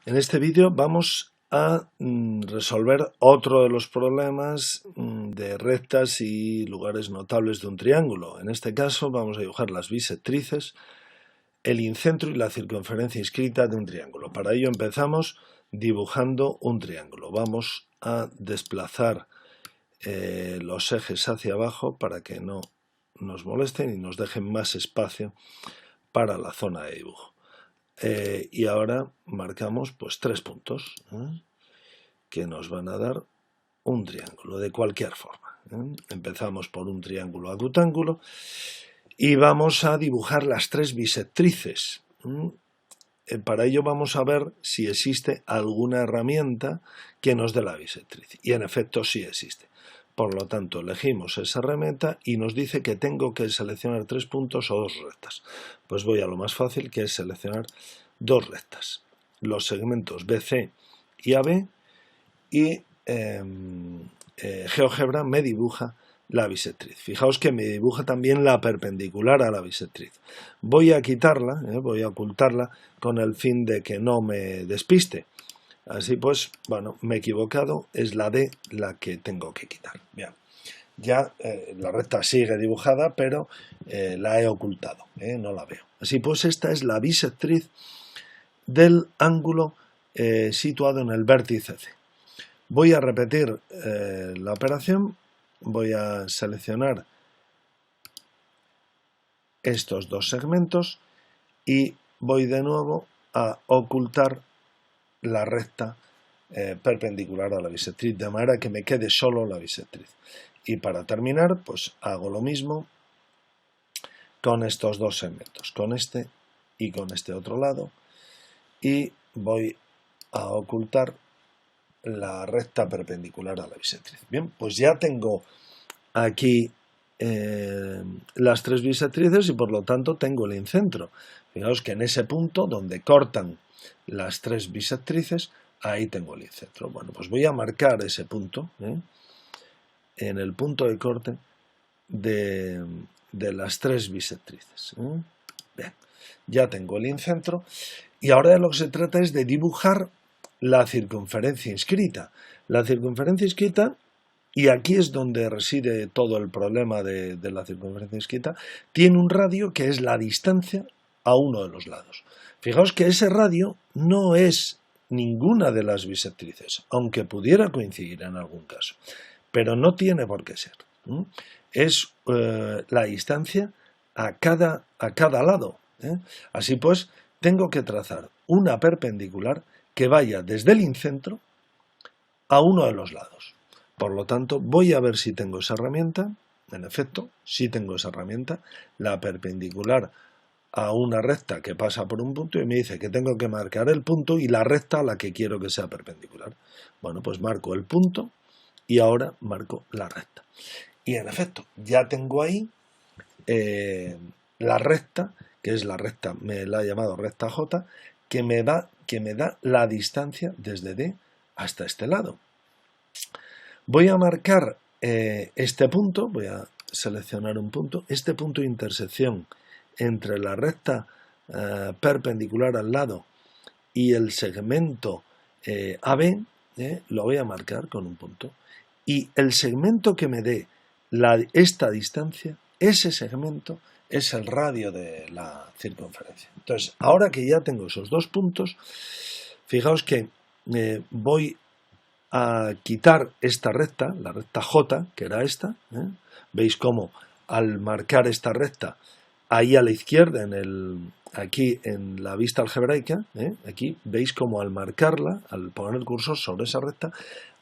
En este vídeo vamos a resolver otro de los problemas de rectas y lugares notables de un triángulo. En este caso vamos a dibujar las bisectrices, el incentro y la circunferencia inscrita de un triángulo. Para ello empezamos dibujando un triángulo. Vamos a desplazar los ejes hacia abajo para que no nos molesten y nos dejen más espacio para la zona de dibujo. Y ahora marcamos pues 3 puntos que nos van a dar un triángulo de cualquier forma. Empezamos por un triángulo acutángulo y vamos a dibujar las 3 bisectrices. Para ello vamos a ver si existe alguna herramienta que nos dé la bisectriz. Y en efecto sí existe. Por lo tanto, elegimos esa herramienta y nos dice que tengo que seleccionar 3 puntos o 2 rectas. Pues voy a lo más fácil, que es seleccionar 2 rectas. Los segmentos BC y AB, y GeoGebra me dibuja la bisectriz. Fijaos que me dibuja también la perpendicular a la bisectriz. Voy a quitarla, voy a ocultarla con el fin de que no me despiste. Así pues, bueno, me he equivocado, es la D la que tengo que quitar. Bien, ya la recta sigue dibujada, pero la he ocultado, no la veo. Así pues, esta es la bisectriz del ángulo situado en el vértice C. Voy a repetir la operación, voy a seleccionar estos 2 segmentos y voy de nuevo a ocultar la recta perpendicular a la bisectriz, de manera que me quede solo la bisectriz. Y para terminar, pues hago lo mismo con estos 2 segmentos, con este y con este otro lado, y voy a ocultar la recta perpendicular a la bisectriz. Bien, pues ya tengo aquí las 3 bisectrices y por lo tanto tengo el incentro. Fijaos que en ese punto donde cortan las 3 bisectrices, ahí tengo el incentro. Bueno, pues voy a marcar ese punto, en el punto de corte de las 3 bisectrices. Bien, ya tengo el incentro y ahora de lo que se trata es de dibujar la circunferencia inscrita. La circunferencia inscrita, y aquí es donde reside todo el problema de la circunferencia inscrita, tiene un radio que es la distancia a uno de los lados. Fijaos que ese radio no es ninguna de las bisectrices, aunque pudiera coincidir en algún caso, pero no tiene por qué ser. Es la distancia a cada lado. Así pues, tengo que trazar una perpendicular que vaya desde el incentro a uno de los lados. Por lo tanto, voy a ver si tengo esa herramienta. En efecto, sí tengo esa herramienta, la perpendicular a una recta que pasa por un punto, y me dice que tengo que marcar el punto y la recta a la que quiero que sea perpendicular. Bueno, pues marco el punto y ahora marco la recta. Y en efecto, ya tengo ahí la recta, que es la recta, me la he llamado recta J, que me da la distancia desde D hasta este lado. Voy a marcar este punto, voy a seleccionar un punto, este punto de intersección entre la recta perpendicular al lado y el segmento AB, lo voy a marcar con un punto. Y el segmento que me dé esta distancia, ese segmento es el radio de la circunferencia. Entonces, ahora que ya tengo esos 2 puntos, fijaos que voy a quitar esta recta, la recta J, que era esta. Veis cómo al marcar esta recta, ahí a la izquierda, aquí en la vista algebraica, aquí veis cómo al marcarla, al poner el cursor sobre esa recta,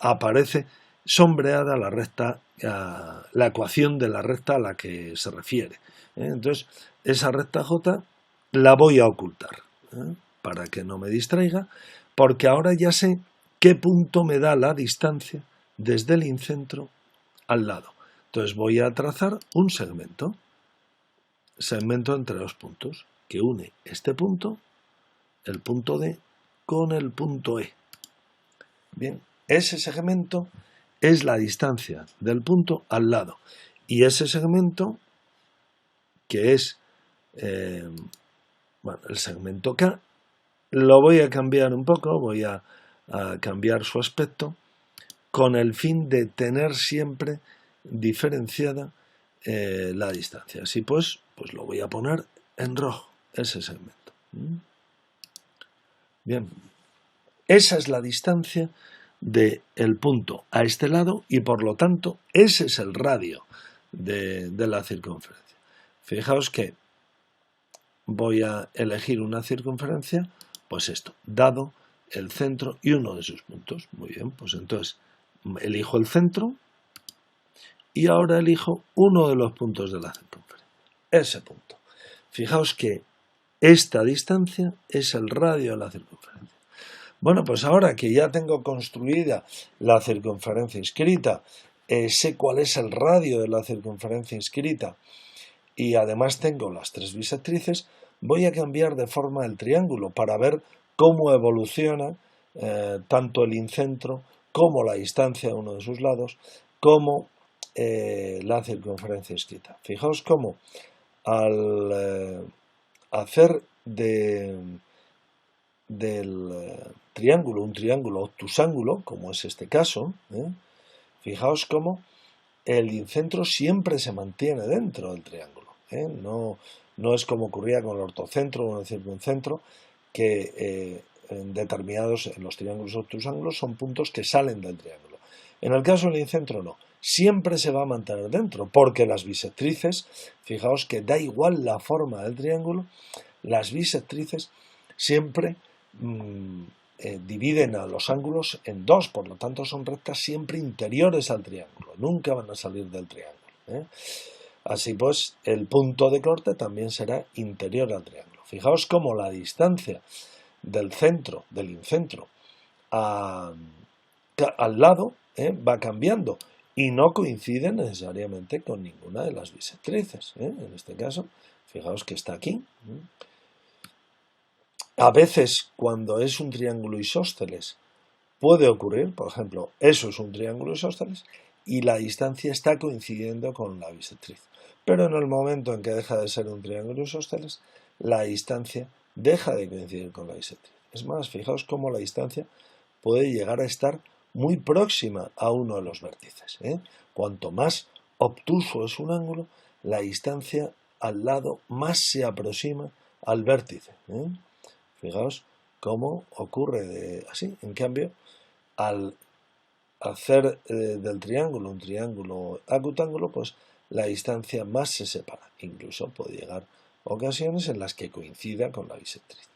aparece sombreada la recta, la ecuación de la recta a la que se refiere. Entonces, esa recta J la voy a ocultar, para que no me distraiga, porque ahora ya sé qué punto me da la distancia desde el incentro al lado. Entonces voy a trazar un segmento entre 2 puntos, que une este punto, el punto D, con el punto E. Bien, ese segmento es la distancia del punto al lado. Y ese segmento, que es el segmento K, lo voy a cambiar un poco, voy a cambiar su aspecto con el fin de tener siempre diferenciada la distancia. Así pues lo voy a poner en rojo, ese segmento. Bien, esa es la distancia del punto a este lado y por lo tanto ese es el radio de la circunferencia. Fijaos que voy a elegir una circunferencia, pues esto, dado el centro y uno de sus puntos. Muy bien, pues entonces elijo el centro y ahora elijo uno de los puntos de la circunferencia, ese punto. Fijaos que esta distancia es el radio de la circunferencia. Bueno, pues ahora que ya tengo construida la circunferencia inscrita, sé cuál es el radio de la circunferencia inscrita y además tengo las tres bisectrices, voy a cambiar de forma el triángulo para ver cómo evoluciona tanto el incentro como la distancia de uno de sus lados, como la circunferencia inscrita. Fijaos cómo al hacer del triángulo un triángulo obtusángulo, como es este caso, fijaos cómo el incentro siempre se mantiene dentro del triángulo. No es como ocurría con el ortocentro o el circuncentro, que en los triángulos obtusángulos son puntos que salen del triángulo. En el caso del incentro no, siempre se va a mantener dentro, porque las bisectrices, fijaos que da igual la forma del triángulo, las bisectrices siempre dividen a los ángulos en dos, por lo tanto son rectas siempre interiores al triángulo, nunca van a salir del triángulo. Así pues, el punto de corte también será interior al triángulo. Fijaos cómo la distancia del centro, del incentro, al lado va cambiando y no coincide necesariamente con ninguna de las bisectrices. En este caso, fijaos que está aquí. A veces, cuando es un triángulo isósceles, puede ocurrir, por ejemplo, eso es un triángulo isósceles y la distancia está coincidiendo con la bisectriz. Pero en el momento en que deja de ser un triángulo isósceles, la distancia deja de coincidir con la bisectriz. Es más, fijaos cómo la distancia puede llegar a estar muy próxima a uno de los vértices. Cuanto más obtuso es un ángulo, la distancia al lado más se aproxima al vértice. Fijaos cómo ocurre así. En cambio, al hacer del triángulo un triángulo acutángulo, pues la distancia más se separa. Incluso puede llegar ocasiones en las que coincida con la bisectriz.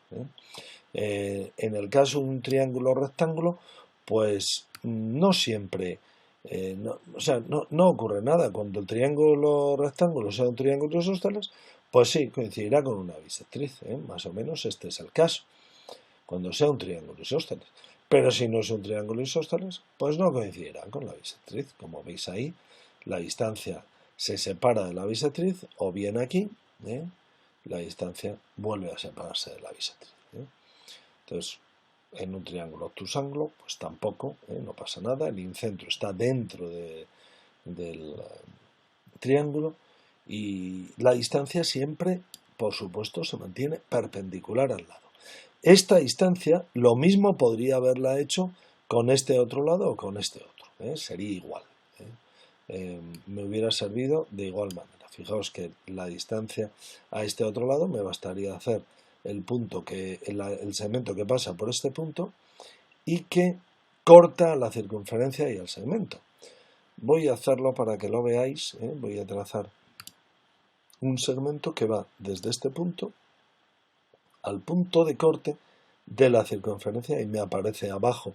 En el caso de un triángulo rectángulo, pues no siempre, no ocurre nada. Cuando el triángulo rectángulo sea un triángulo isósceles, pues sí, coincidirá con una bisectriz. Más o menos este es el caso, cuando sea un triángulo isósceles. Pero si no es un triángulo isósceles, pues no coincidirá con la bisectriz. Como veis ahí, la distancia se separa de la bisectriz, o bien aquí, la distancia vuelve a separarse de la bisectriz. Entonces, en un triángulo obtusángulo, pues tampoco, no pasa nada, el incentro está dentro del triángulo y la distancia siempre, por supuesto, se mantiene perpendicular al lado. Esta distancia lo mismo podría haberla hecho con este otro lado o con este otro, sería igual. Me hubiera servido de igual manera. Fijaos que la distancia a este otro lado me bastaría hacer el segmento que pasa por este punto y que corta la circunferencia y el segmento. Voy a hacerlo para que lo veáis. Voy a trazar un segmento que va desde este punto al punto de corte de la circunferencia y me aparece abajo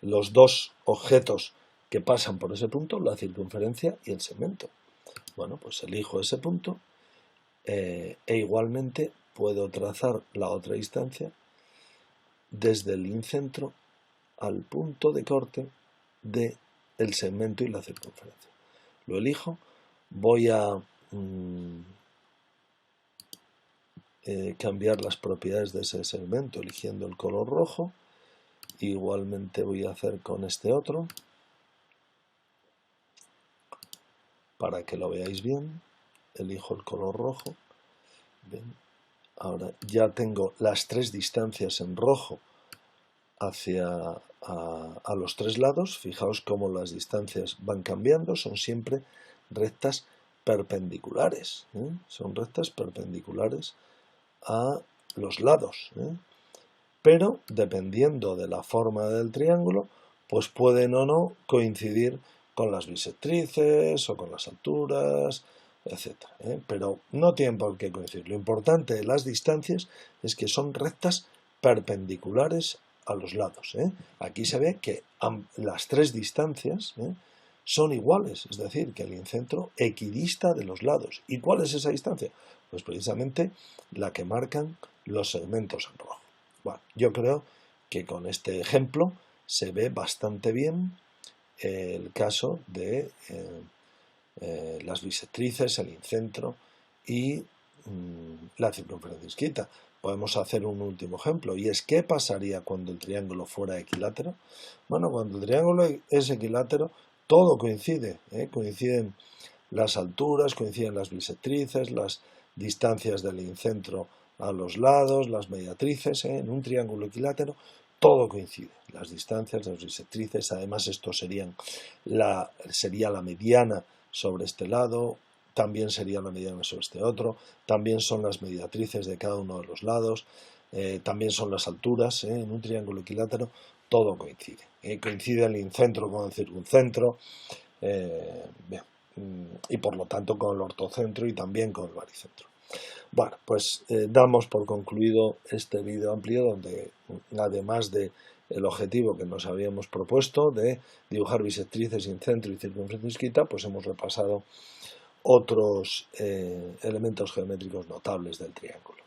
los dos objetos que pasan por ese punto, la circunferencia y el segmento. Bueno, pues elijo ese punto e igualmente puedo trazar la otra distancia desde el incentro al punto de corte del segmento y la circunferencia. Lo elijo, voy a cambiar las propiedades de ese segmento eligiendo el color rojo. Igualmente voy a hacer con este otro para que lo veáis bien. Elijo el color rojo. Bien. ahora ya tengo las tres distancias en rojo hacia a los tres lados. Fijaos cómo las distancias van cambiando, son siempre rectas perpendiculares, son rectas perpendiculares a los lados, pero dependiendo de la forma del triángulo, pues pueden o no coincidir con las bisectrices o con las alturas, etc. Pero no tienen por qué coincidir. Lo importante de las distancias es que son rectas perpendiculares a los lados. Aquí se ve que las tres distancias son iguales, es decir, que el incentro equidista de los lados. ¿Y cuál es esa distancia? Pues precisamente la que marcan los segmentos en rojo. Bueno, yo creo que con este ejemplo se ve bastante bien el caso de las bisectrices, el incentro y la circunferencia isquieta. Podemos hacer un último ejemplo, y es ¿qué pasaría cuando el triángulo fuera equilátero? Bueno, cuando el triángulo es equilátero, todo coincide, coinciden las alturas, coinciden las bisectrices, las distancias del incentro a los lados, las mediatrices, en un triángulo equilátero todo coincide, las distancias, las bisectrices, además esto sería la mediana sobre este lado, también sería la mediana sobre este otro, también son las mediatrices de cada uno de los lados, también son las alturas, en un triángulo equilátero todo coincide, coincide el incentro con el circuncentro, bien, y por lo tanto con el ortocentro y también con el baricentro. Bueno, pues damos por concluido este vídeo amplio donde, además de el objetivo que nos habíamos propuesto de dibujar bisectrices, incentro y circunferencia isquieta, pues hemos repasado otros elementos geométricos notables del triángulo.